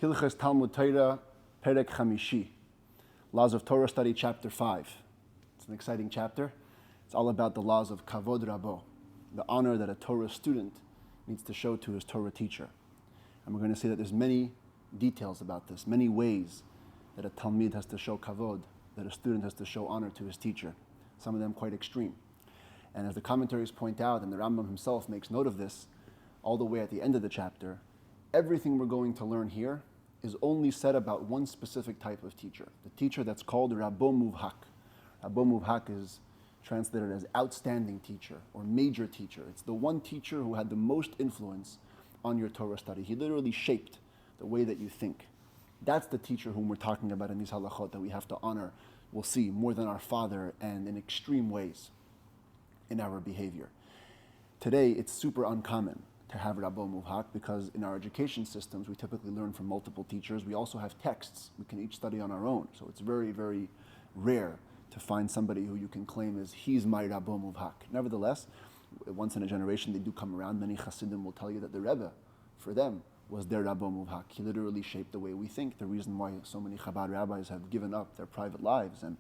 Hilchos Talmud Torah, Perek Chamishi, Laws of Torah Study, Chapter 5. It's an exciting chapter. It's all about the laws of Kavod Rabo, the honor that a Torah student needs to show to his Torah teacher. And we're going to see that there's many details about this, many ways that a Talmud has to show Kavod, that a student has to show honor to his teacher, some of them quite extreme. And as the commentaries point out, and the Rambam himself makes note of this, all the way at the end of the chapter, everything we're going to learn here is only said about one specific type of teacher, the teacher that's called Rabo Muvhak. Rabo Muvhak is translated as outstanding teacher or major teacher. It's the one teacher who had the most influence on your Torah study. He literally shaped the way that you think. That's the teacher whom we're talking about in these halachot that we have to honor, we'll see, more than our father and in extreme ways in our behavior. Today, it's super uncommon to have Rabo Muvhak because in our education systems, we typically learn from multiple teachers. We also have texts we can each study on our own. So it's very, very rare to find somebody who you can claim as, he's my Rabo Muvhak. Nevertheless, once in a generation, they do come around. Many Hasidim will tell you that the Rebbe, for them, was their Rabo Muvhak. He literally shaped the way we think. The reason why so many Chabad rabbis have given up their private lives and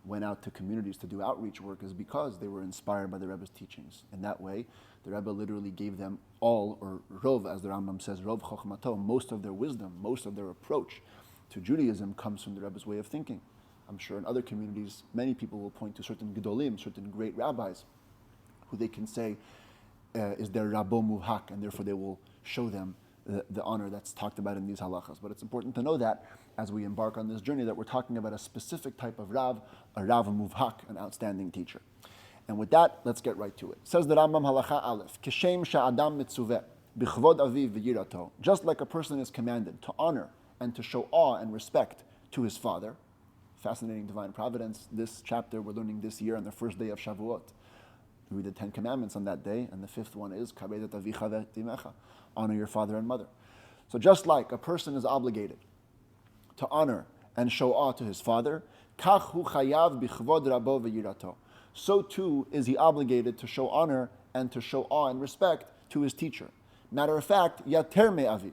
went out to communities to do outreach work is because they were inspired by the Rebbe's teachings. In that way, the Rebbe literally gave them all, or Rov, as the Rambam says, Rov Chochmato, most of their wisdom, most of their approach to Judaism comes from the Rebbe's way of thinking. I'm sure in other communities, many people will point to certain Gedolim, certain great rabbis, who they can say is their Rabo Muvhak, and therefore they will show them the honor that's talked about in these halachas. But it's important to know that as we embark on this journey that we're talking about a specific type of Rav, a Rav Muvhak, an outstanding teacher. And with that, let's get right to it. Says the Rambam halacha aleph, Kishem sha'adam mitzuveh, bichvod aviv v'yirato, just like a person is commanded to honor and to show awe and respect to his father. Fascinating divine providence. This chapter we're learning this year on the first day of Shavuot. We read the 10 commandments on that day, and the fifth one is kabedet avicha ve'timecha, honor your father and mother. So just like a person is obligated to honor and show awe to his father, kach hu chayav bichvod rabo v'yirato, so too is he obligated to show honor and to show awe and respect to his teacher. Matter of fact, yater me aviv,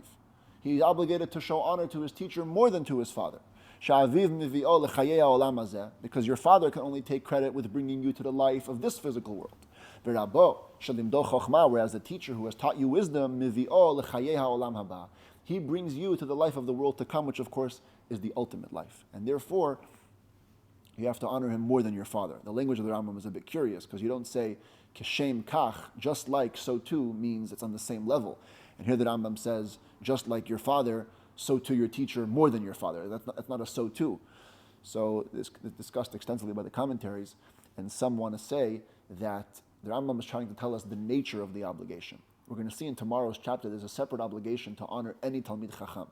he is obligated to show honor to his teacher more than to his father. Sha'aviv mivi'o l'chayei ha'olam hazeh, because your father can only take credit with bringing you to the life of this physical world. V'rabo shalimdo chochma, whereas the teacher who has taught you wisdom, mivi'o l'chayei ha'olam haba, he brings you to the life of the world to come, which of course is the ultimate life. And therefore, you have to honor him more than your father. The language of the Rambam is a bit curious because you don't say kishem kach, just like, so too, means it's on the same level. And here the Rambam says, just like your father, so too your teacher more than your father. That's not a so too. So it's discussed extensively by the commentaries, and some want to say that the Rambam is trying to tell us the nature of the obligation. We're going to see in tomorrow's chapter there's a separate obligation to honor any Talmid Chacham.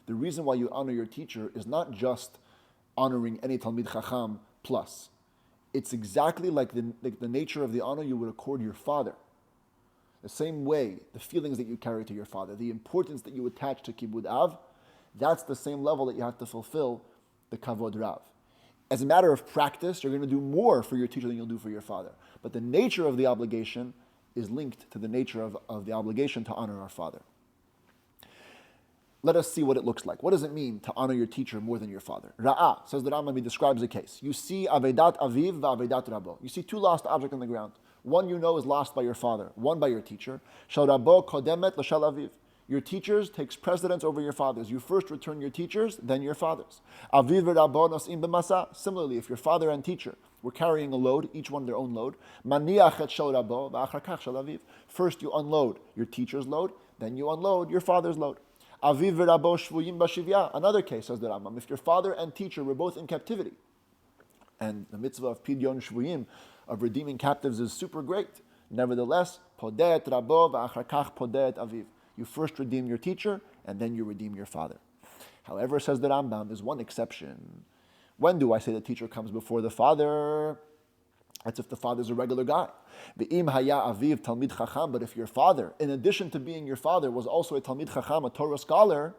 The reason why you honor your teacher is not just honoring any Talmid Chacham plus. It's exactly like the nature of the honor you would accord your father. The same way, the feelings that you carry to your father, the importance that you attach to Kibud Av, that's the same level that you have to fulfill the Kavod Rav. As a matter of practice, you're going to do more for your teacher than you'll do for your father. But the nature of the obligation is linked to the nature of the obligation to honor our father. Let us see what it looks like. What does it mean to honor your teacher more than your father? Ra'ah, says the Rambam, he describes a case. You see Avedat Aviv va'Avedat Rabo. You see two lost objects on the ground. One you know is lost by your father, one by your teacher. Shal Rabo kodemet l'shal Aviv. Your teachers takes precedence over your fathers. You first return your teachers, then your fathers. Aviv v'Rabo nos'im b'masa. Similarly, if your father and teacher were carrying a load, each one their own load, maniach et shal Rabo v'achar kach shal Aviv. First you unload your teacher's load, then you unload your father's load. Aviv v'Rabo shvuyim b'shivya. Another case, says the Rambam, if your father and teacher were both in captivity, and the mitzvah of pidyon shvuyim, of redeeming captives, is super great. Nevertheless, podet Rabo v'achar kach podet Aviv. You first redeem your teacher, and then you redeem your father. However, says the Rambam, there's one exception. When do I say the teacher comes before the father? That's if the father's a regular guy. Ve'im haya aviv talmid chacham. But if your father, in addition to being your father, was also a talmid chacham, a Torah scholar,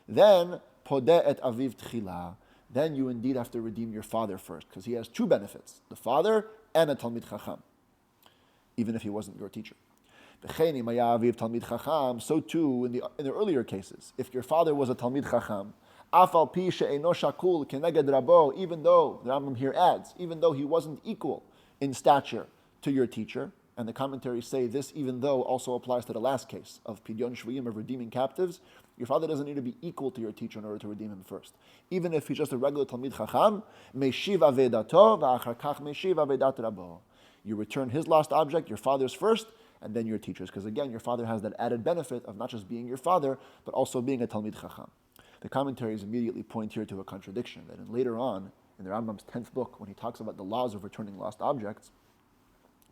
then podeh et aviv tchila. Then you indeed have to redeem your father first, because he has two benefits: the father and a talmid chacham, even if he wasn't your teacher. So too in the earlier cases, if your father was a Talmid Chacham, Afal pi she'eino shakul keneged rabo, even though, the Rambam here adds, even though he wasn't equal in stature to your teacher, and the commentaries say this even though also applies to the last case of Pidyon Shvuyim, of redeeming captives, your father doesn't need to be equal to your teacher in order to redeem him first. Even if he's just a regular Talmid Chacham, meshiv avedato v'achar kach meshiv avedat rabo. You return his lost object, your father's first, and then your teacher's, because again, your father has that added benefit of not just being your father, but also being a Talmid Chacham. The commentaries immediately point here to a contradiction, that later on, in the Rambam's 10th book, when he talks about the laws of returning lost objects,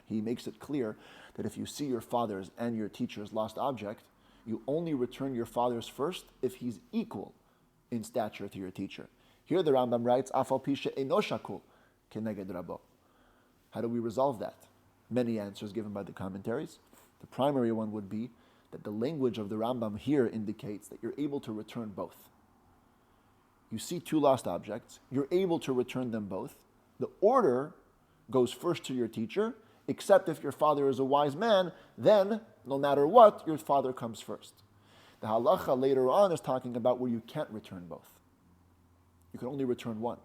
he makes it clear that if you see your father's and your teacher's lost object, you only return your father's first if he's equal in stature to your teacher. Here the Rambam writes, Afal pi she'eino shakul keneged rabo. How do we resolve that? Many answers given by the commentaries. The primary one would be that the language of the Rambam here indicates that you're able to return both. You see two lost objects, you're able to return them both. The order goes first to your teacher, except if your father is a wise man, then, no matter what, your father comes first. The halacha later on is talking about where you can't return both. You can only return one.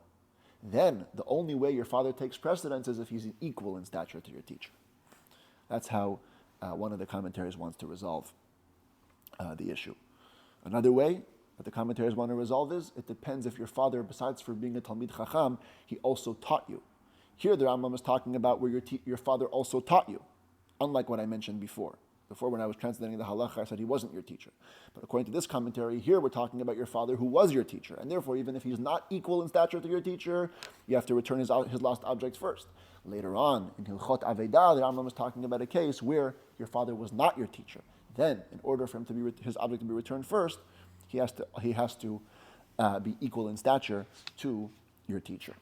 Then, the only way your father takes precedence is if he's equal in stature to your teacher. That's how one of the commentaries wants to resolve the issue. Another way that the commentaries want to resolve is, it depends if your father, besides for being a Talmid Chacham, he also taught you. Here the Rambam is talking about where your father also taught you, unlike what I mentioned before. Before, when I was translating the halacha, I said he wasn't your teacher. But according to this commentary, here we're talking about your father who was your teacher. And therefore, even if he's not equal in stature to your teacher, you have to return his lost objects first. Later on, in Hilchot Avedah, the Rambam is talking about a case where your father was not your teacher. Then, in order for him to be his object to be returned first, he has to be equal in stature to your teacher.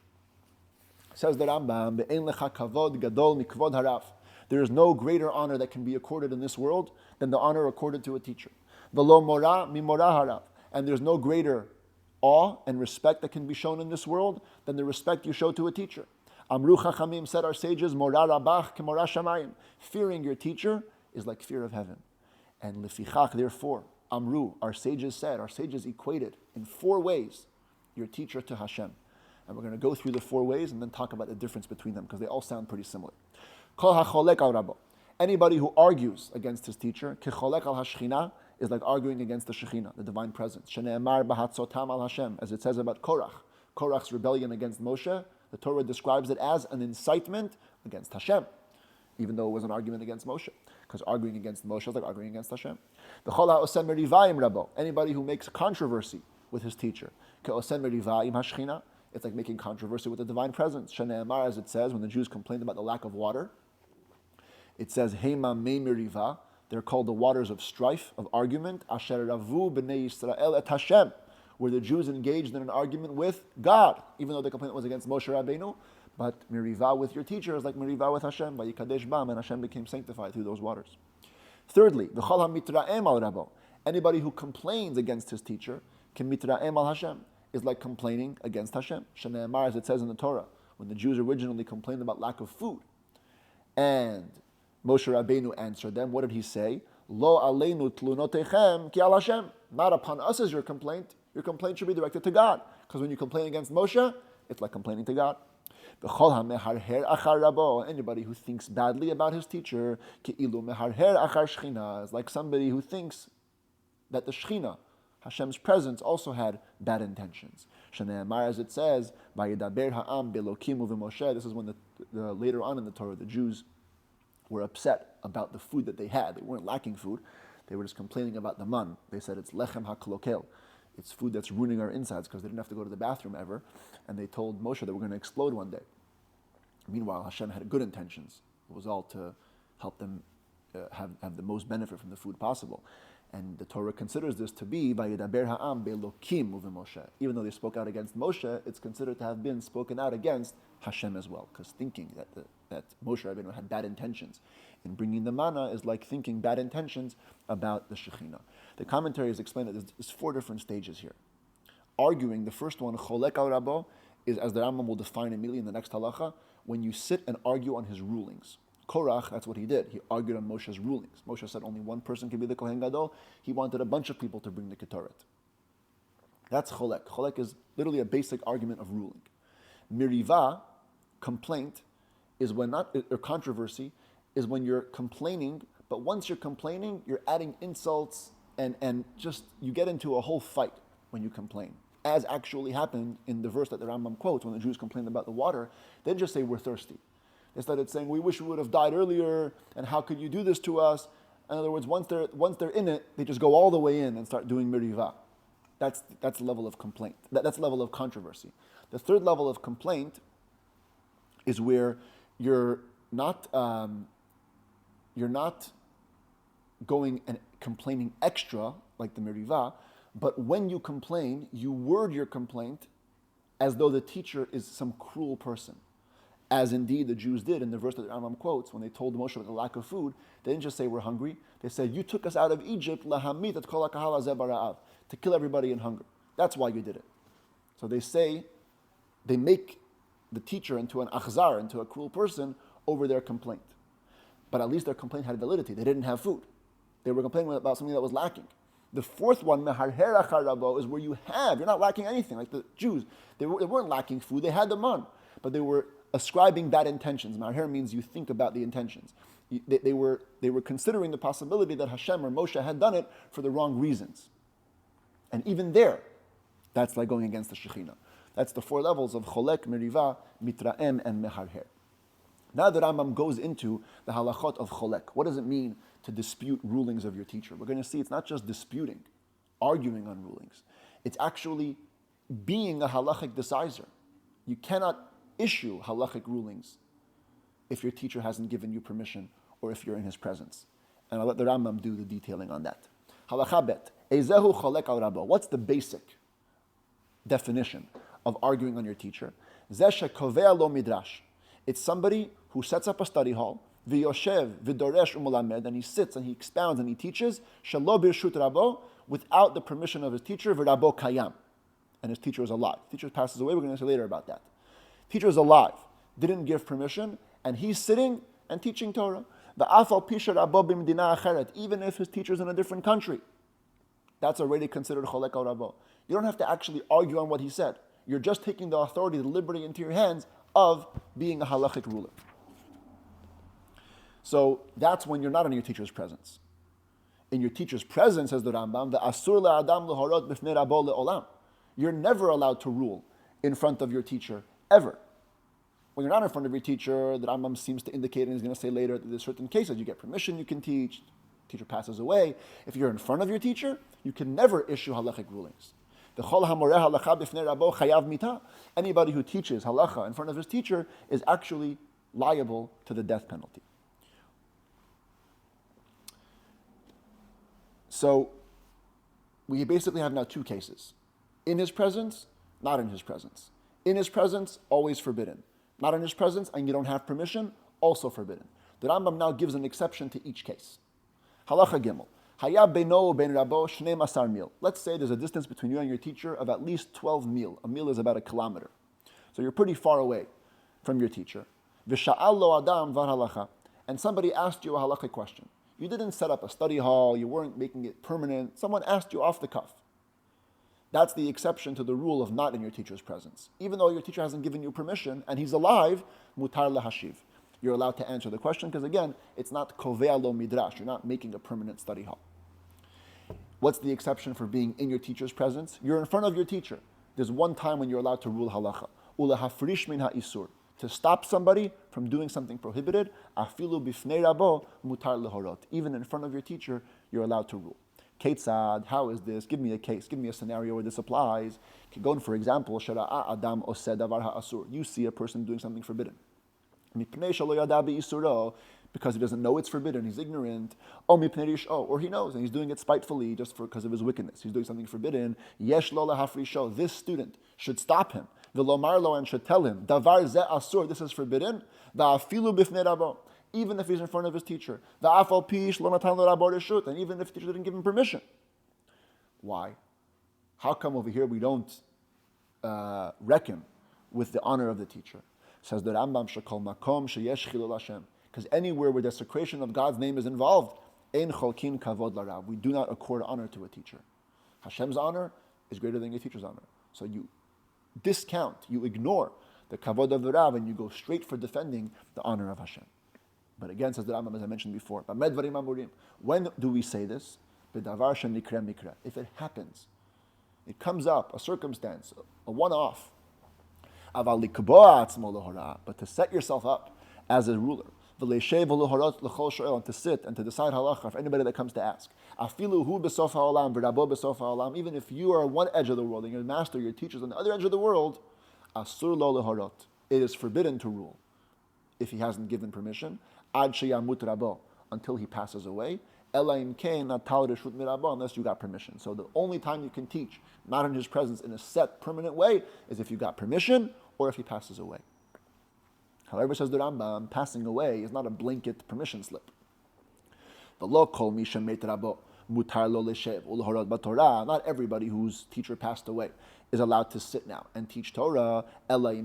Says the Rambam, "Be'en lecha kavod gadol mikvod harav." There is no greater honor that can be accorded in this world than the honor accorded to a teacher. V'lo mora mimora harav. And there's no greater awe and respect that can be shown in this world than the respect you show to a teacher. Amru chachamim, said our sages, mora rabach kemora shamayim. Fearing your teacher is like fear of heaven. And lefichach, therefore, Amru, our sages said, our sages equated in 4 ways your teacher to Hashem. And we're going to go through the 4 ways and then talk about the difference between them, because they all sound pretty similar. Kol hacholek al rabo. Anybody who argues against his teacher, kecholek al hashchina, is like arguing against the Shekhinah, the divine presence. Shene'emar b'hatzotam al Hashem, as it says about Korach. Korach's rebellion against Moshe, the Torah describes it as an incitement against Hashem, even though it was an argument against Moshe. Because arguing against Moshe is like arguing against Hashem. V'chol ha'osem merivayim rabo. Anybody who makes controversy with his teacher, ke'osem merivayim hashchina, it's like making controversy with the divine presence. Shene'emar, as it says, when the Jews complained about the lack of water, it says, Heima me meriva, they're called the waters of strife, of argument, asher ravu b'nei Yisrael et Hashem, where the Jews engaged in an argument with God, even though the complaint was against Moshe Rabbeinu, but meriva with your teacher is like meriva with Hashem, by Yikadesh Bam, and Hashem became sanctified through those waters. Thirdly, v'chol ha'mitra'em al rabo, anybody who complains against his teacher, can mitra'em al Hashem, is like complaining against Hashem. Shene'emar, as it says in the Torah, when the Jews originally complained about lack of food, and Moshe Rabbeinu answered them. What did he say? Lo aleinu tlunotechem ki al Hashem. Not upon us is your complaint. Your complaint should be directed to God. Because when you complain against Moshe, it's like complaining to God. V'chol hameharher achar rabo. Anybody who thinks badly about his teacher, ki ilu meharher achar shchina, is like somebody who thinks that the Shechina, Hashem's presence, also had bad intentions. Shene'emar, as it says, Vayedaber ha'am belokim u'v'Moshe. This is when the later on in the Torah, the Jews were upset about the food that they had. They weren't lacking food. They were just complaining about the man. They said it's lechem haklokel. It's food that's ruining our insides, because they didn't have to go to the bathroom ever. And they told Moshe that we're going to explode one day. Meanwhile, Hashem had good intentions. It was all to help them have the most benefit from the food possible. And the Torah considers this to be Vayedaber ha'am belokim u'v'Moshe. Even though they spoke out against Moshe, it's considered to have been spoken out against Hashem as well. Because thinking that Moshe Rabbeinu had bad intentions in bringing the manna is like thinking bad intentions about the Shekhinah. The commentaries explain that there's 4 different stages here. Arguing, the first one, cholek al rabo, is, as the Rambam will define immediately in the next halacha, when you sit and argue on his rulings. Korach, that's what he did. He argued on Moshe's rulings. Moshe said only one person can be the Kohen Gadol. He wanted a bunch of people to bring the Ketoret. That's cholek. Cholek is literally a basic argument of ruling. Miriva, complaint, is when not, or controversy, is when you're complaining, but once you're complaining, you're adding insults and just, you get into a whole fight when you complain. As actually happened in the verse that the Rambam quotes, when the Jews complained about the water, they didn't just say, we're thirsty. They started saying, we wish we would have died earlier, and how could you do this to us? In other words, once they're in it, they just go all the way in and start doing miriva. That's the level of complaint. That's the level of controversy. The third level of complaint is where you're not going and complaining extra, like the miriva, but when you complain, you word your complaint as though the teacher is some cruel person. As indeed the Jews did in the verse that the Rambam quotes, when they told Moshe about the lack of food, they didn't just say we're hungry. They said, you took us out of Egypt, lahamit et kol ha'kahal hazeh bara'av, to kill everybody in hunger. That's why you did it. So they make the teacher into an akhzar, into a cruel person, over their complaint. But at least their complaint had validity. They didn't have food. They were complaining about something that was lacking. The fourth one, meharher achar rabo, is where you're not lacking anything. Like the Jews, they weren't lacking food, they had the man, but they were ascribing bad intentions. Meharher means you think about the intentions. They were considering the possibility that Hashem or Moshe had done it for the wrong reasons. And even there, that's like going against the Shekhinah. That's the four levels of cholek, meriva, mitraem, and meharher. Now the Rambam goes into the halachot of cholek. What does it mean to dispute rulings of your teacher? We're going to see it's not just disputing, arguing on rulings. It's actually being a halachic decider. You cannot issue halachic rulings if your teacher hasn't given you permission or if you're in his presence. And I'll let the Rambam do the detailing on that. Halacha bet. Ezehu cholek al rabo. What's the basic definition of arguing on your teacher? Zeh shekovea lo midrash. It's somebody who sets up a study hall, v'yoshev v'doresh umulamed, and he sits and he expounds and he teaches, shelo birshut rabo, without the permission of his teacher, v'rabo kayam, and his teacher is alive. Teacher passes away, we're going to say later about that. Teacher is alive, didn't give permission, and he's sitting and teaching Torah. V'afal pisha rabo b'mdina acheret, even if his teacher is in a different country. That's already considered cholek al rabo. You don't have to actually argue on what he said. You're just taking the authority, the liberty into your hands of being a halachic ruler. So that's when you're not in your teacher's presence. In your teacher's presence, says the Rambam, the asur le'adam lehorot b'fnei rabo le'olam. You're never allowed to rule in front of your teacher, ever. When you're not in front of your teacher, the Rambam seems to indicate, and he's going to say later, that there's certain cases you get permission, you can teach, teacher passes away. If you're in front of your teacher, you can never issue halachic rulings. Anybody who teaches halacha in front of his teacher is actually liable to the death penalty. So we basically have now two cases. In his presence, not in his presence. In his presence, always forbidden. Not in his presence, and you don't have permission, also forbidden. The Rambam now gives an exception to each case. Halacha Gimel. Hayab beino ben rabo shnei masar mil. Let's say there's a distance between you and your teacher of at least 12 mil. A mil is about a kilometer. So you're pretty far away from your teacher. V'sha'al lo adam var halacha. And somebody asked you a halachic question. You didn't set up a study hall, you weren't making it permanent. Someone asked you off the cuff. That's the exception to the rule of not in your teacher's presence. Even though your teacher hasn't given you permission and he's alive, mutar lahashiv. You're allowed to answer the question because again, it's not kovea lo midrash. You're not making a permanent study hall. What's the exception for being in your teacher's presence? You're in front of your teacher. There's one time when you're allowed to rule halacha. Ulahafrish min ha'isur. To stop somebody from doing something prohibited, afilu bifnei rabo mutar lehorot. Even in front of your teacher, you're allowed to rule. Ketzad, how is this? Give me a case, give me a scenario where this applies. Go for example, shara'a adam oseh davar ha'asur. You see a person doing something forbidden. Because he doesn't know it's forbidden, he's ignorant. Or he knows and he's doing it spitefully just because of his wickedness. He's doing something forbidden. Yesh lo lahafrisho. This student should stop him. V'lomar lo, and should tell him, davar ze asur, this is forbidden. Va'afilu bifnei rabo. Even if he's in front of his teacher. Va'afal pish lo natan lo rabo reshut. And even if the teacher didn't give him permission. Why? How come over here we don't reckon with the honor of the teacher? Says the Rambam, shekol makom sheyesh chilul Hashem. Because Because anywhere where desecration of God's name is involved, ein cholkin kavod larav. We do not accord honor to a teacher. Hashem's honor is greater than your teacher's honor. So you discount, you ignore the kavod of the Rav, and you go straight for defending the honor of Hashem. But again, says the Rambam, as I mentioned before, when do we say this? If it happens, it comes up, a circumstance, a one-off. But to set yourself up as a ruler, and to sit and to decide halacha for anybody that comes to ask. Even if you are on one edge of the world and your master, your teacher is on the other edge of the world, it is forbidden to rule if he hasn't given permission, until he passes away, unless you got permission. So the only time you can teach, not in his presence in a set, permanent way, is if you got permission or if he passes away. However, says the Rambam, passing away is not a blanket permission slip. Not everybody whose teacher passed away is allowed to sit now and teach Torah. Here we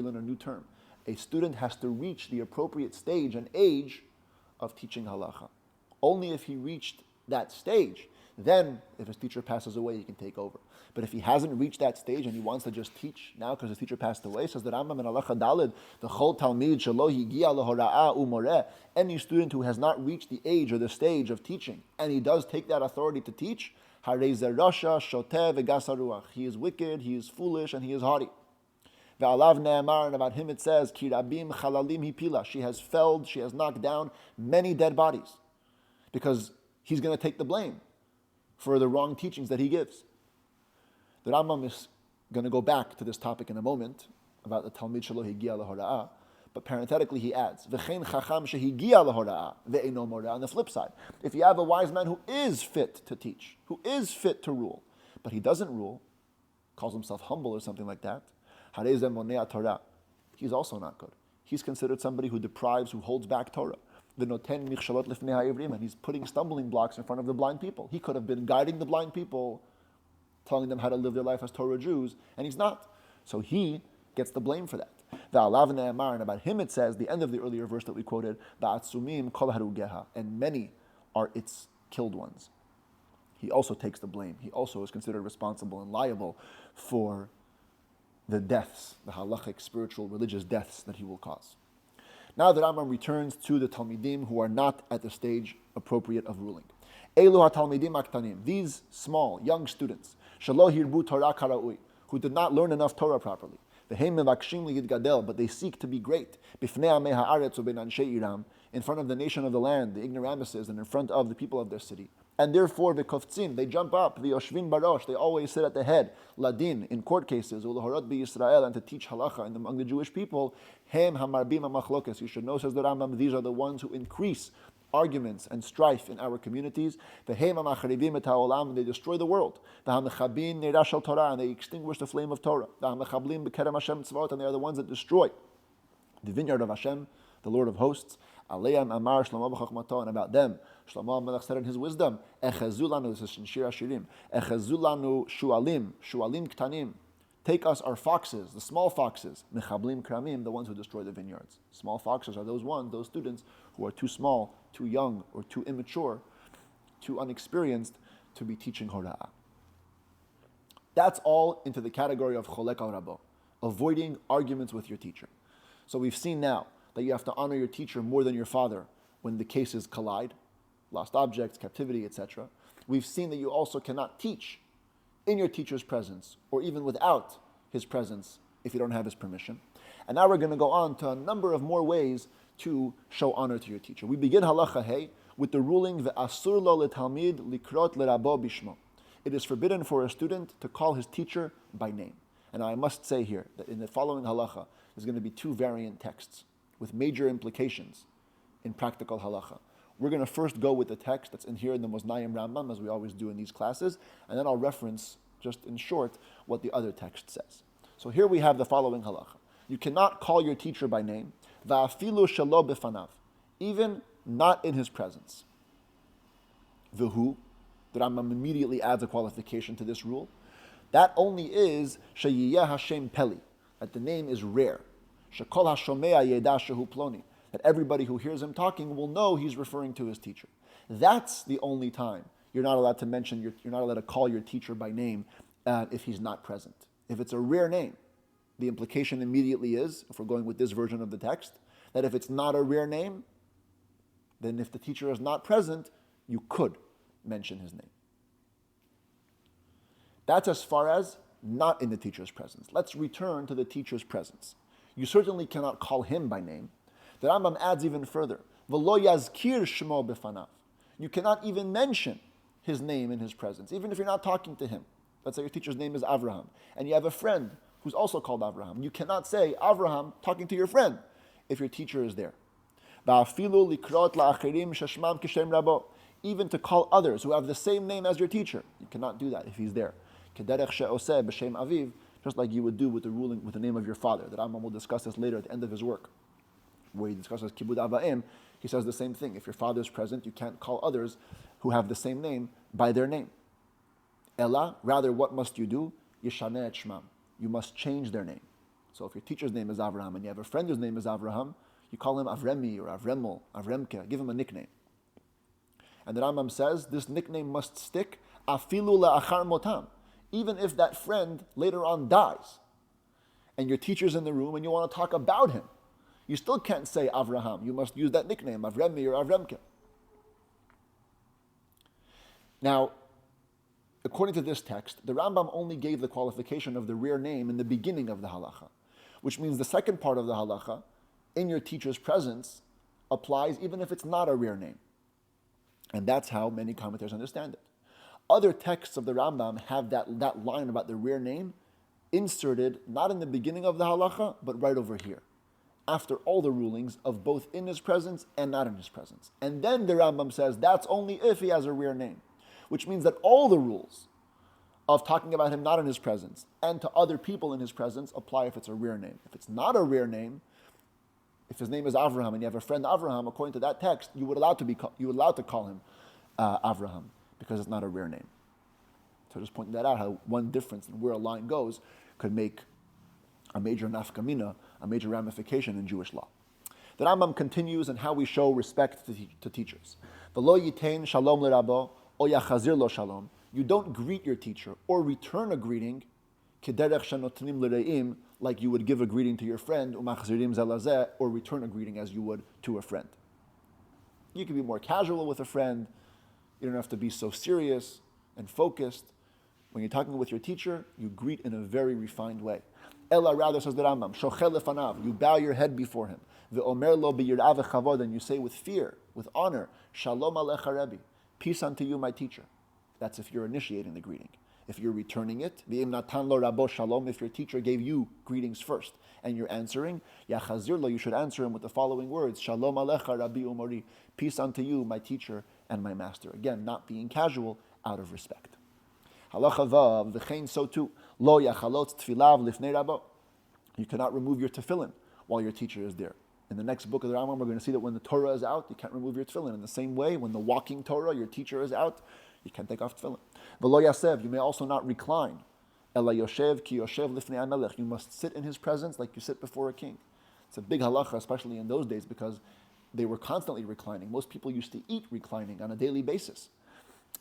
learn a new term. A student has to reach the appropriate stage and age of teaching halacha. Only if he reached that stage, then if his teacher passes away, he can take over. But if he hasn't reached that stage and he wants to just teach now because his teacher passed away, says the Rambam in Halacha Daled, the Chol Talmid Shelo Higia Lehora'a Umoreh, any student who has not reached the age or the stage of teaching, and he does take that authority to teach, Harei Ze Rasha Shoteh V'Gas HaRuach. He is wicked, he is foolish, and he is haughty. Ve'alav Ne'amar, and about him it says, Ki Rabim Chalalim Hipila. She has felled, she has knocked down many dead bodies, because he's going to take the blame for the wrong teachings that he gives. The Rambam is going to go back to this topic in a moment about the Talmid Shelo Higia Lehora'ah, but parenthetically he adds, V'chein Chacham Shehigia Lehora'ah Ve'eino Moreh. On the flip side, if you have a wise man who is fit to teach, who is fit to rule, but he doesn't rule, calls himself humble or something like that, Harei Ze Monea Torah, he's also not good. He's considered somebody who deprives, who holds back Torah. V'noten Michshalot Lifnei Ha'ivrim, and he's putting stumbling blocks in front of the blind people. He could have been guiding the blind people, telling them how to live their life as Torah Jews, and he's not. So he gets the blame for that. And about him it says, the end of the earlier verse that we quoted, and many are its killed ones. He also takes the blame. He also is considered responsible and liable for the deaths, the halachic, spiritual, religious deaths that he will cause. Now the Rambam returns to the Talmidim who are not at the stage appropriate of ruling. Elu ha-Talmidim aktanim, these small, young students, shelo hirbu Torah karaui, who did not learn enough Torah properly. V'heim mevakshim liyidgadel, but they seek to be great. Bifnei amei haaretz u'bein anshei iram, in front of the nation of the land, the ignoramuses, and in front of the people of their city. And therefore, v'koftzin, they jump up, v'yoshvin barosh, they always sit at the head, ladin, in court cases, u'lehorot b'Yisrael, and to teach halacha among the Jewish people. Hem hamarbim hamachlokes, you should know, says the Rambam, these are the ones who increase arguments and strife in our communities. They destroy the world. And they extinguish the flame of Torah. And they are the ones that destroy the vineyard of Hashem, the Lord of hosts. And about them, Shlomo HaMelech said in his wisdom, this is in Shir HaShirim, shualim ktanim. Take us our foxes, the small foxes, mechablim kramim, the ones who destroy the vineyards. Small foxes are those students who are too small, too young, or too immature, too unexperienced to be teaching hora'ah. That's all into the category of cholek al rabo, avoiding arguments with your teacher. So we've seen now that you have to honor your teacher more than your father when the cases collide, lost objects, captivity, etc. We've seen that you also cannot teach in your teacher's presence, or even without his presence, if you don't have his permission. And now we're going to go on to a number of more ways to show honor to your teacher. We begin halacha hey with the ruling ve'asur lo letalmid likrot lerabo bishmo. It is forbidden for a student to call his teacher by name. And I must say here that in the following halacha, there's going to be two variant texts with major implications in practical halacha. We're going to first go with the text that's in here in the Moznayim Rambam, as we always do in these classes, and then I'll reference, just in short, what the other text says. So here we have the following halacha. You cannot call your teacher by name, va'afilu shelo b'fanav, even not in his presence. V'hu, the Rambam immediately adds a qualification to this rule. That only is sheyiyeh Hashem peli, that the name is rare. Shekol hashomea yeda shehu ploni. That everybody who hears him talking will know he's referring to his teacher. That's the only time you're not allowed to mention, you're not allowed to call your teacher by name if he's not present. If it's a rare name, the implication immediately is, if we're going with this version of the text, that if it's not a rare name, then if the teacher is not present, you could mention his name. That's as far as not in the teacher's presence. Let's return to the teacher's presence. You certainly cannot call him by name. The Rambam adds even further, V'lo yazkir shmo b'fanav. You cannot even mention his name in his presence, even if you're not talking to him. Let's say your teacher's name is Avraham, and you have a friend who's also called Avraham. You cannot say, Avraham, talking to your friend, if your teacher is there. Even to call others who have the same name as your teacher, you cannot do that if he's there. Just like you would do with the ruling, with the name of your father. The Rambam will discuss this later at the end of his work, where he discusses Kibud Ava'im. He says the same thing. If your father is present, you can't call others who have the same name by their name. Ella, rather, what must you do? Yishaneh et shmam. You must change their name. So if your teacher's name is Avraham and you have a friend whose name is Avraham, you call him Avremi or Avremel, Avremke. Give him a nickname. And the Rambam says this nickname must stick afilu la'achar motam. Even if that friend later on dies and your teacher's in the room and you want to talk about him, you still can't say Avraham. You must use that nickname, Avremi or Avremke. Now, according to this text, the Rambam only gave the qualification of the rare name in the beginning of the halacha, which means the second part of the halacha, in your teacher's presence, applies even if it's not a rare name. And that's how many commentators understand it. Other texts of the Rambam have that line about the rare name inserted not in the beginning of the halacha, but right over here, after all the rulings of both in his presence and not in his presence. And then the Rambam says that's only if he has a rare name, which means that all the rules of talking about him not in his presence and to other people in his presence apply if it's a rare name. If it's not a rare name, if his name is Avraham and you have a friend Avraham, according to that text, you would allowed to call him Avraham because it's not a rare name. So just pointing that out, how one difference in where a line goes could make a major nafkamina, a major ramification in Jewish law. The Rambam continues on how we show respect to teachers. V'lo yitain shalom l'rabo o yachazir lo shalom. You don't greet your teacher or return a greeting kederech shenotnim l'reim, like you would give a greeting to your friend, umachzirim zelazeh, or return a greeting as you would to a friend. You can be more casual with a friend. You don't have to be so serious and focused. When you're talking with your teacher, you greet in a very refined way. Ella, rather, says the Rambam, shochel lefanav, you bow your head before him. Ve'omer lo b'yir'ah v'chavod, and you say with fear, with honor, shalom alecha Rebbe, peace unto you, my teacher. That's if you're initiating the greeting. If you're returning it, v'im natan lo rabo shalom, if your teacher gave you greetings first, and you're answering, yachazir lo, you should answer him with the following words, shalom alecha Rabbi umori, peace unto you, my teacher and my master. Again, not being casual, out of respect. Halacha vav, v'chein so too, lo yachalot tfilav lifnei rabo. You cannot remove your tefillin while your teacher is there. In the next book of the Rambam, we're going to see that when the Torah is out, you can't remove your tefillin. In the same way, when the walking Torah, your teacher is out, you can't take off tefillin. V'lo yasev, you may also not recline. Ela yoshev ki yoshev lifnei hamelech. You must sit in his presence like you sit before a king. It's a big halacha, especially in those days, because they were constantly reclining. Most people used to eat reclining on a daily basis.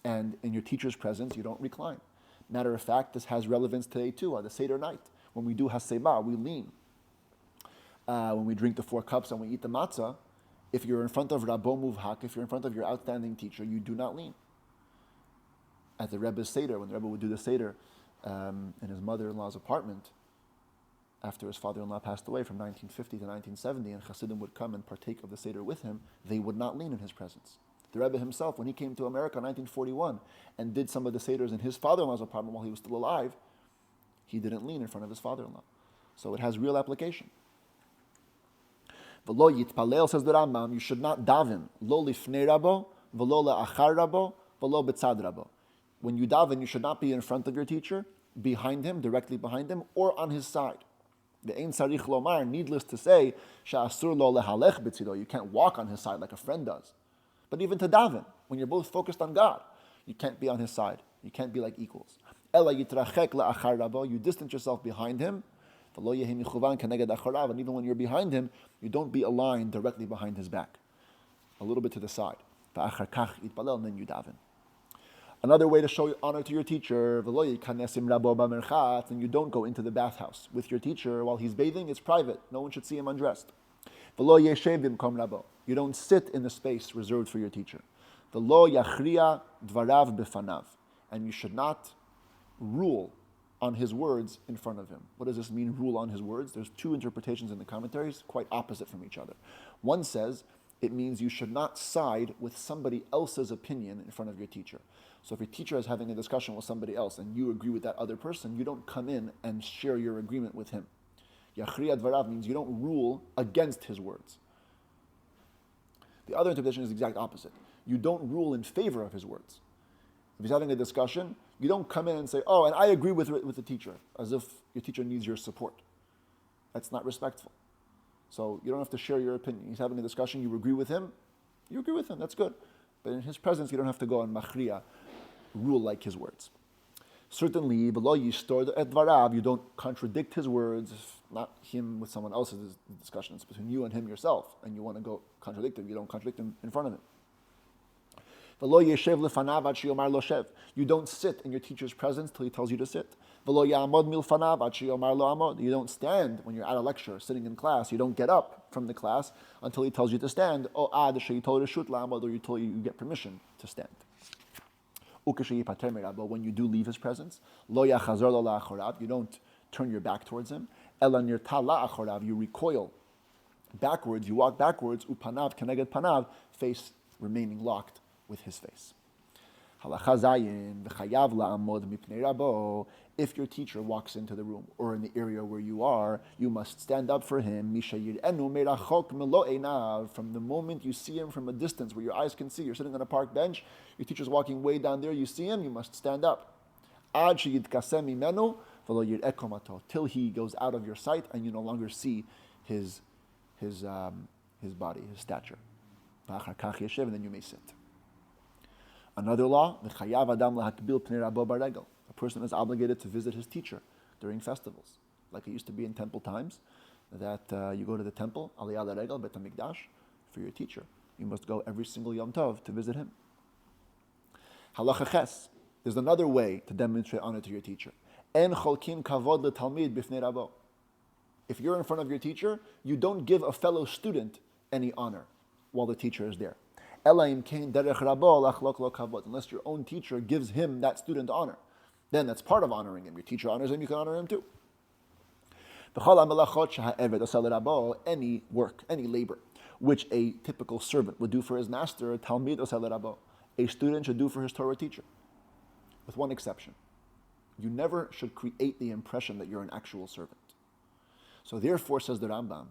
And in your teacher's presence, you don't recline. Matter of fact, this has relevance today too, on the Seder night. When we do haseba, we lean. When we drink the 4 cups and we eat the matzah, if you're in front of Rabbo Muvhak, if you're in front of your outstanding teacher, you do not lean. At the Rebus Seder, when the Rebbe would do the Seder in his mother-in-law's apartment, after his father-in-law passed away from 1950 to 1970, and Hasidim would come and partake of the Seder with him, they would not lean in his presence. The Rebbe himself, when he came to America in 1941 and did some of the Seders in his father-in-law's apartment while he was still alive, he didn't lean in front of his father-in-law. So it has real application. V'lo yitpalel, says the Rambam, you should not daven, lo lifnei rabo, v'lo la'achar rabo, v'lo betzad rabo. When you daven, you should not be in front of your teacher, behind him, directly behind him, or on his side. The ein sarich lomar, needless to say, sha'asur lo lehalech betzido, you can't walk on his side like a friend does. But even to daven, when you're both focused on God, you can't be on his side. You can't be like equals. Ela yitrachek la'achar rabo, you distance yourself behind him, And even when you're behind him, you don't be aligned directly behind his back. A little bit to the side. And then you daven. Another way to show honor to your teacher, and you don't go into the bathhouse with your teacher while he's bathing. It's private. No one should see him undressed. You don't sit in the space reserved for your teacher. And you should not rule on his words in front of him. What does this mean, rule on his words? There's two interpretations in the commentaries, quite opposite from each other. One says it means you should not side with somebody else's opinion in front of your teacher. So if your teacher is having a discussion with somebody else and you agree with that other person, you don't come in and share your agreement with him. Yachriya dvarav means you don't rule against his words. The other interpretation is the exact opposite. You don't rule in favor of his words. If he's having a discussion, you don't come in and say, oh, and I agree with the teacher, as if your teacher needs your support. That's not respectful. So you don't have to share your opinion. He's having a discussion, you agree with him, that's good. But in his presence, you don't have to go and machriya, rule like his words. Certainly, below yistor et dvarav, you don't contradict his words, not him with someone else's discussion. It's between you and him yourself, and you want to go contradict him. You don't contradict him in front of him. You don't sit in your teacher's presence till he tells you to sit. You don't stand when you're at a lecture, sitting in class. You don't get up from the class until he tells you to stand. Or you get permission to stand. But when you do leave his presence, you don't turn your back towards him. You recoil backwards, you walk backwards, upanav keneged panav, face remaining locked with his face. If your teacher walks into the room or in the area where you are, you must stand up for him. From the moment you see him from a distance where your eyes can see, you're sitting on a park bench, your teacher's walking way down there, you see him, you must stand up. Till he goes out of your sight and you no longer see his body, his stature. And then you may sit. Another law, a person is obligated to visit his teacher during festivals, like it used to be in temple times, that you go to the temple, Aliyah L'Regel, Bet HaMikdash, for your teacher. You must go every single Yom Tov to visit him. Halacha Ches, there's another way to demonstrate honor to your teacher. En cholkin kavod letalmid bifnei rabo. If you're in front of your teacher, you don't give a fellow student any honor while the teacher is there. Unless your own teacher gives him, that student, honor. Then that's part of honoring him. Your teacher honors him, you can honor him too. Any work, any labor, which a typical servant would do for his master, a student should do for his Torah teacher. With one exception. You never should create the impression that you're an actual servant. So therefore, says the Rambam,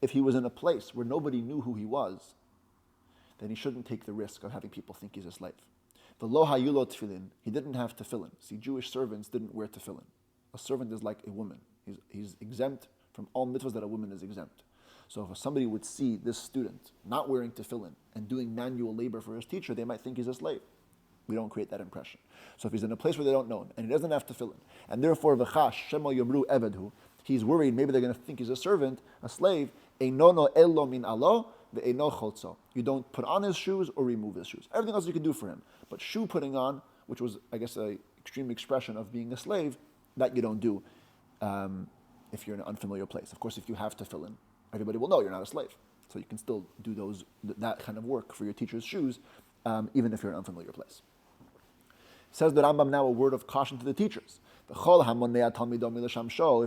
if he was in a place where nobody knew who he was, then he shouldn't take the risk of having people think he's a slave. He didn't have tefillin. See, Jewish servants didn't wear tefillin. A servant is like a woman. He's exempt from all mitzvahs that a woman is exempt. So if somebody would see this student not wearing tefillin and doing manual labor for his teacher, they might think he's a slave. We don't create that impression. So if he's in a place where they don't know him, and he doesn't have tefillin, and therefore v'chash shemo yomru evedhu, he's worried maybe they're going to think he's a servant, a slave. Einono elo min alo ve'eino cholzo. You don't put on his shoes or remove his shoes. Everything else you can do for him, but shoe putting on, which was, I guess, an extreme expression of being a slave, that you don't do if you're in an unfamiliar place. Of course, if you have tefillin, everybody will know you're not a slave, so you can still do that kind of work for your teacher's shoes, even if you're in an unfamiliar place. Says the Rambam now a word of caution to the teachers. If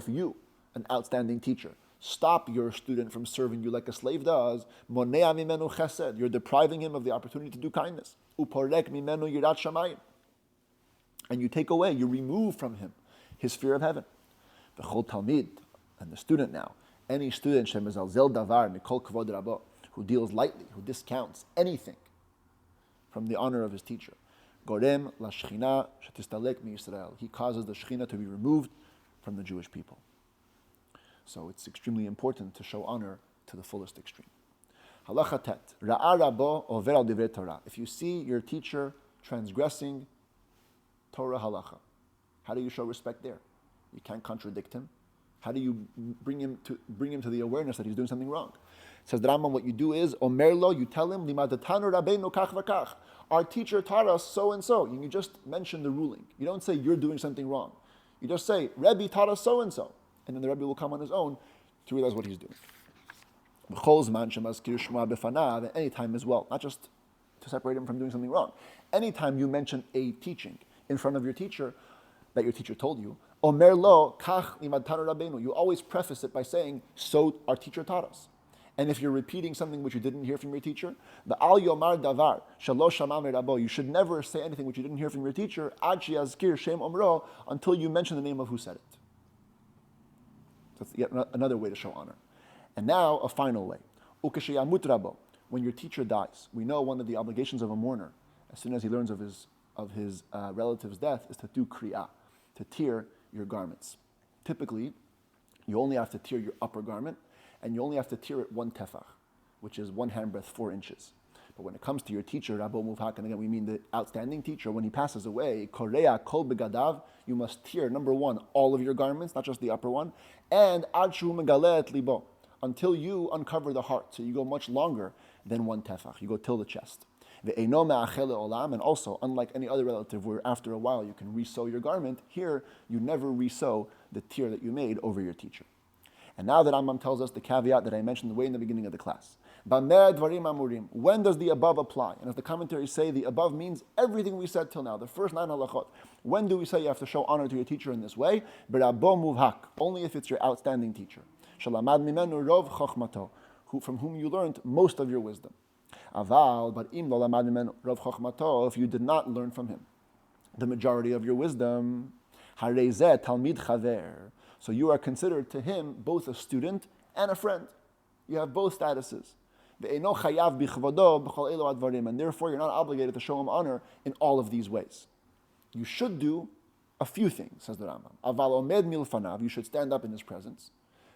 you, an outstanding teacher, stop your student from serving you like a slave does, you're depriving him of the opportunity to do kindness. And you take away, you remove from him his fear of heaven. And the student now, any student who deals lightly, who discounts anything from the honor of his teacher, he causes the Shekhinah to be removed from the Jewish people. So it's extremely important to show honor to the fullest extreme. Halacha tet, ra'a rabo over al divrei Torah. If you see your teacher transgressing Torah halacha, How do you show respect there? You can't contradict him. How do you bring him to the awareness that he's doing something wrong? Says the Rambam, what you do is, Omer lo, you tell him, Limadatanu Rabbeinu kach v'kach. Our teacher taught us so and so. You just mention the ruling. You don't say you're doing something wrong. You just say, Rebbe taught us so and so. And then the Rebbe will come on his own to realize what he's doing. Any time as well, not just to separate him from doing something wrong. Anytime you mention a teaching in front of your teacher that your teacher told you, Omer lo kach limadtanu rabbeinu. You always preface it by saying, so our teacher taught us. And if you're repeating something which you didn't hear from your teacher, the al yomar davar shalosh shama merabo. You should never say anything which you didn't hear from your teacher ad sheyazkir shem omro, until you mention the name of who said it. That's yet another way to show honor. And now a final way. Ukesheyamut rabo. When your teacher dies, we know one of the obligations of a mourner, as soon as he learns of his relative's death, is to do kriyah, to tear your garments. Typically, you only have to tear your upper garment, and you only have to tear it 1 tefach, which is 1 handbreadth, 4 inches. But when it comes to your teacher, Rabbo Muvhak, and again we mean the outstanding teacher, when he passes away, korea kol begadav, you must tear, number 1, all of your garments, not just the upper one, and ad shu megaleh et libo, until you uncover the heart. So you go much longer than 1 tefach. You go till the chest. Ve'eino me'achel le'olam, and also, unlike any other relative where after a while you can re-sew your garment, here you never re-sew the tear that you made over your teacher. And now that Rambam tells us the caveat that I mentioned way in the beginning of the class. Bameh dvarim amurim. When does the above apply? And as the commentaries say, the above means everything we said till now, the first 9 halachot. When do we say you have to show honor to your teacher in this way? B'rabo muvhak, only if it's your outstanding teacher. Shalamad mimenu rov chochmato, from whom you learned most of your wisdom. Aval, but im lo lamad mimenu rov chochmato, if you did not learn from him the majority of your wisdom, harei zeh talmid chaver. So you are considered to him both a student and a friend. You have both statuses. And therefore you're not obligated to show him honor in all of these ways. You should do a few things, says the Rambam. Aval omed milfanav, you should stand up in his presence.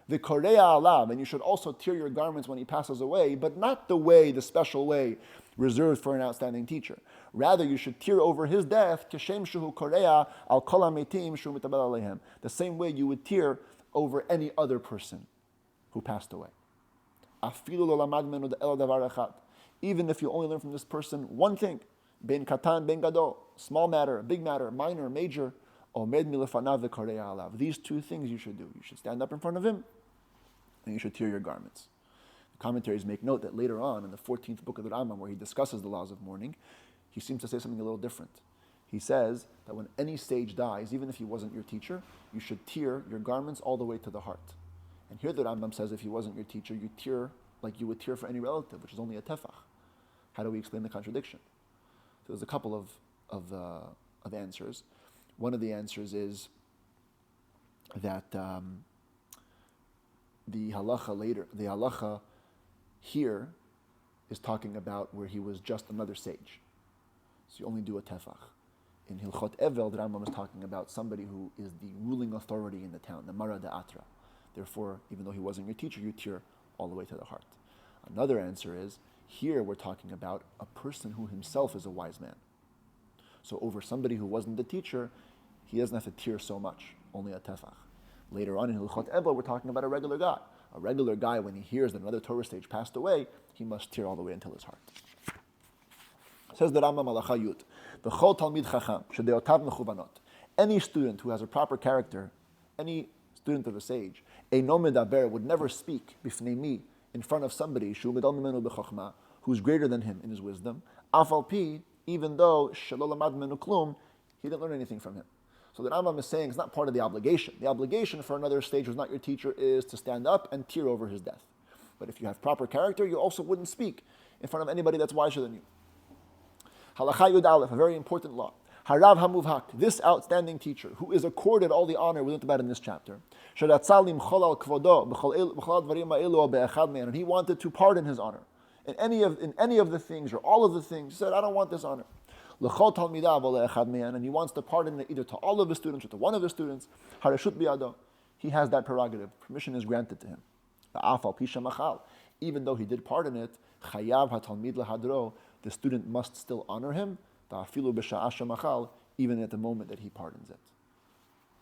V'korea alav, and you should also tear your garments when he passes away, but not the special way reserved for an outstanding teacher. Rather, you should tear over his death, kashem shuhu korea al kol hametim shu mitabel aleihem, the same way you would tear over any other person who passed away. Afilu lo lamad menu ela davar echad, even if you only learn from this person one thing, ben katan ben gadol, small matter, big matter, minor, major, omed milefanav v'korea alav. These 2 things you should do. You should stand up in front of him, and you should tear your garments. The commentaries make note that later on in the 14th book of the Rambam, where he discusses the laws of mourning, he seems to say something a little different. He says that when any sage dies, even if he wasn't your teacher, you should tear your garments all the way to the heart. And here the Rambam says if he wasn't your teacher, you tear like you would tear for any relative, which is only a tefach. How do we explain the contradiction? So there's a couple of answers. One of the answers is that the halacha here is talking about where he was just another sage. So you only do a tefach. In Hilchot Evel, the Rambam is talking about somebody who is the ruling authority in the town, the Mara De'atra. Therefore, even though he wasn't your teacher, you tear all the way to the heart. Another answer is, here we're talking about a person who himself is a wise man. So over somebody who wasn't the teacher, he doesn't have to tear so much, only a tefach. Later on in Hilchot Evel, we're talking about a regular guy. A regular guy, when he hears that another Torah sage passed away, he must tear all the way until his heart. Says the Rambam Halacha Yud, V'chol talmid chacham shedeotav mechuvanot. Any student who has a proper character, any student of a sage, eino medaber, would never speak bifnei mi, in front of somebody shu medal mimenu b'chochma, who's greater than him in his wisdom, afal pi, even though shelo lamad mimenu klum, he didn't learn anything from him. So the Rambam is saying it's not part of the obligation. The obligation for another sage who's not your teacher is to stand up and tear over his death. But if you have proper character, you also wouldn't speak in front of anybody that's wiser than you. Halacha Yud Aleph, a very important law. Harav HaMuvhak, this outstanding teacher, who is accorded all the honor we learned about in this chapter, and he wanted to pardon his honor in any of the things or all of the things. He said, I don't want this honor. And he wants to pardon it either to all of his students or to one of his students. He has that prerogative. Permission is granted to him. Even though he did pardon it, the student must still honor him, even at the moment that he pardons it.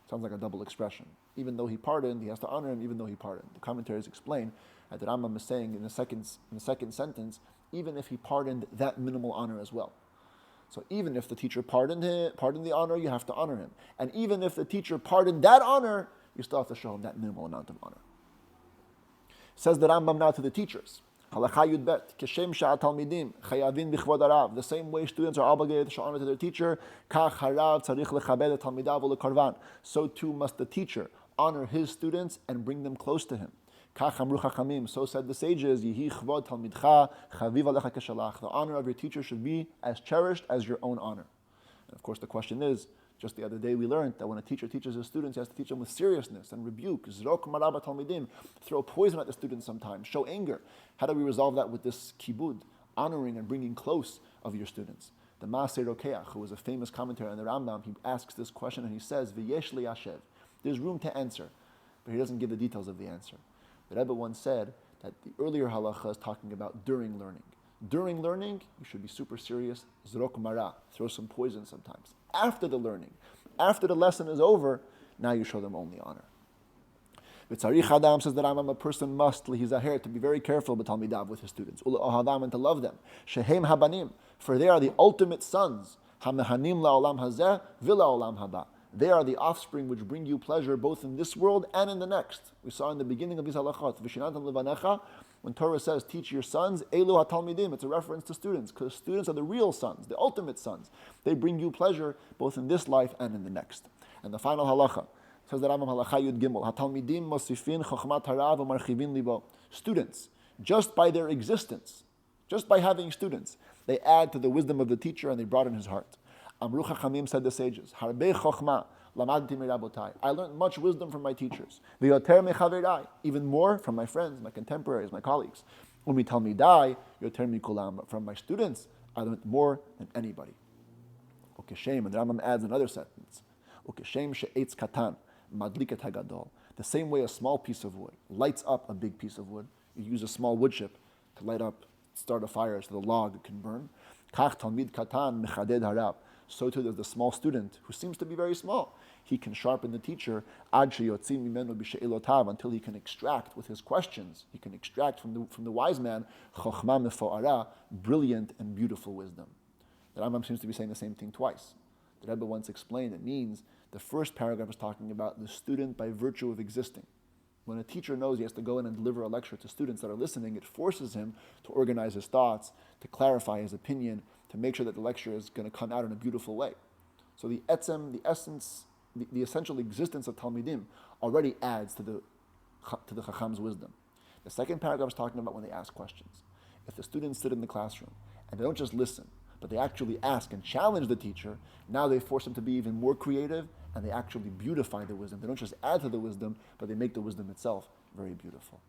Sounds like a double expression. Even though he pardoned, he has to honor him even though he pardoned. The commentaries explain that the Rambam is saying in the second sentence, even if he pardoned that minimal honor as well. So even if the teacher pardoned the honor, you have to honor him. And even if the teacher pardoned that honor, you still have to show him that minimal amount of honor. Says the Rambam now to the teachers. Halacha Yud Bet, Keshem Sha'at Talmidim, Chayavin B'chvod Harav. The same way students are obligated to show honor to their teacher, Kach Harav Tzarich Lechabed Et Talmidav U'Lekarvan. So too must the teacher honor his students and bring them close to him. Kach Amru Chachamim. So said the sages, Yehi Chvod Talmidcha Chaviv Alecha Keshalach. The honor of your teacher should be as cherished as your own honor. And of course, the question is, just the other day we learned that when a teacher teaches his students, he has to teach them with seriousness and rebuke. Zrok maraba talmidim, throw poison at the students sometimes, show anger. How do we resolve that with this kibud, honoring and bringing close of your students? The Maaseh Rokeach, who was a famous commentator on the Rambam, he asks this question and he says, V'yesh li yashev. There's room to answer, but he doesn't give the details of the answer. The Rebbe once said that the earlier halacha is talking about during learning. During learning, you should be super serious. Zrok mara, throw some poison sometimes. After the learning, after the lesson is over, now you show them only honor. V'tzarich Adam, says that a person must lihizaher, to be very careful b'talmidav, with his students, u'le'ohadam, and to love them. Shehem habanim, for they are the ultimate sons. Hamehanim la'olam hazeh v'la'olam haba. They are the offspring which bring you pleasure both in this world and in the next. We saw in the beginning of these halachot, v'shinantam levanecha, when Torah says, teach your sons, elu hatalmidim, it's a reference to students, because students are the real sons, the ultimate sons. They bring you pleasure both in this life and in the next. And the final halacha says that Rambam halacha yud gimel, hatalmidim mosifin chochmat harav u'marchivin libo. Students, just by their existence, just by having students, they add to the wisdom of the teacher and they broaden his heart. Amru Chachamim, said the sages, Harbei chochma lamadti mirabotai. I learned much wisdom from my teachers. V'yoter mechaverai, even more from my friends, my contemporaries, my colleagues. Umi talmidai yoter mikulam. But from my students, I learned more than anybody. Ukeshem, and the Rambam adds another sentence. Ukeshem she'etz katan madliket hagadol. The same way a small piece of wood lights up a big piece of wood. You use a small wood chip to light up, start a fire so the log can burn. Kach talmid katan mechaded harav. So too there's the small student who seems to be very small. He can sharpen the teacher ad sheyotzim mimenu b'she'ilotav, until he can extract with his questions. He can extract from the wise man chochma mefo'ara, brilliant and beautiful wisdom. The Rambam seems to be saying the same thing twice. The Rebbe once explained it means the first paragraph is talking about the student by virtue of existing. When a teacher knows he has to go in and deliver a lecture to students that are listening, it forces him to organize his thoughts, to clarify his opinion, to make sure that the lecture is going to come out in a beautiful way. So the essence, the essential existence of Talmidim already adds to the Chacham's wisdom. The second paragraph is talking about when they ask questions. If the students sit in the classroom and they don't just listen, but they actually ask and challenge the teacher, now they force him to be even more creative and they actually beautify the wisdom. They don't just add to the wisdom, but they make the wisdom itself very beautiful.